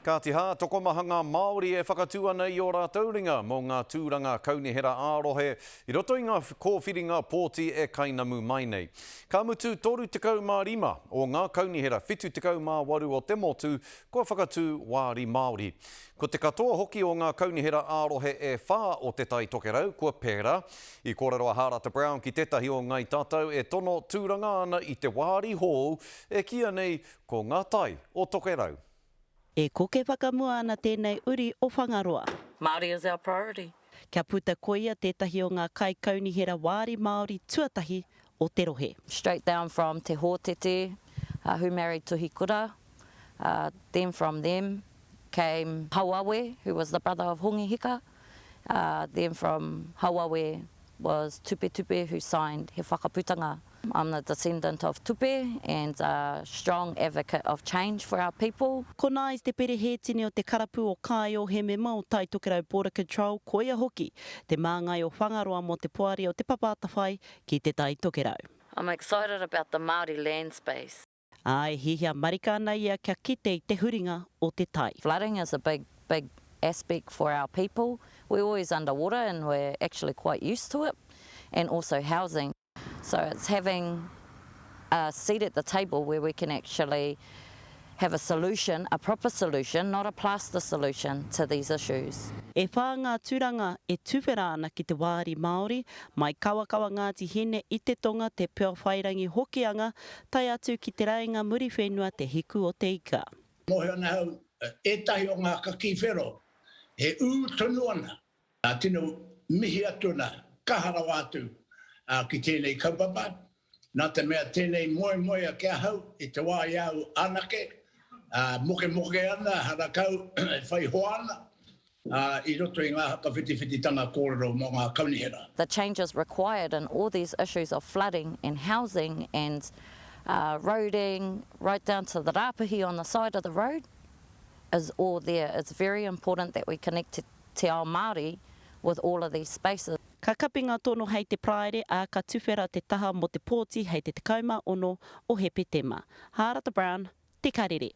Ka te hā, tokomahanga Māori e whakatū ana i o rātou ringa mō ngā tūranga kaunihera ārohe i roto i ngā kōwhiringa pōti e kainamu mai nei. Ka mutu 35 o ngā kaunihera 78 o te motu kua whakatū wāri Māori. Ko te katoa hoki o ngā kaunihera ārohe e whā o te tai tokerau kua pēra. I kōrero a Harata Brown ki tetahi o ngai tātou e tono tūranga ana i te wāri hou e kia nei ko ngā tai o tokerau. E koke whakamua ana tēnei uri o whangaroa. Māori is our priority. Kia puta koia tētahi o ngā kai kaunihera wāri Māori tuatahi o te rohe. Straight down from Te Hōtete, who married Tuhikura. Then from them came Hauawe, who was the brother of Hongi Hika. Then from Hauawe was Tupe Tupe, who signed He Whakaputanga. I'm the descendant of Tupe and a strong advocate of change for our people. Ko nā i te perehētini o te karapu o Kāio he me mau tai tokerau Border Control koia hoki, te māngai o whangaroa mo te poari o te papatawhai ki te tai tokerau. I'm excited about the Māori land space. Ai, hihia marika ana ia kia kite i te huringa o te tai. Flooding is a big aspect for our people. We're always underwater and we're actually quite used to it. And also housing. So it's having a seat at the table where we can actually have a solution, a proper solution, not a plaster solution to these issues. E whā ngā tūranga e tūwhera ana ki te wāri Māori, mai kawakawa Ngāti Hine i te tonga te peo whairangi hokianga, tai atu ki te rainga muri whenua te hiku o te ika. Mohe ana hau, e tahi o ngā kakiwhero, he tonu ana, tino mihi atuna, kahara wātu, ki tēnei kaupapa, nā te mea tēnei moe a kia hau, i te wā iau anake, moke ana, harakau, whai hoana, I roto i ngā haka whitiwhititanga kōrero mō ngā kaunihera. The changes required in all these issues of flooding and housing and roading, right down to the rāpahi on the side of the road, is all there. It's very important that we connect te ao Māori with all of these spaces. Ka kapinga tono hei te praere a ka tuwhera te taha mo te pōti hei te kauma ono o Hepe Tema. Harata Brown, Te Karere.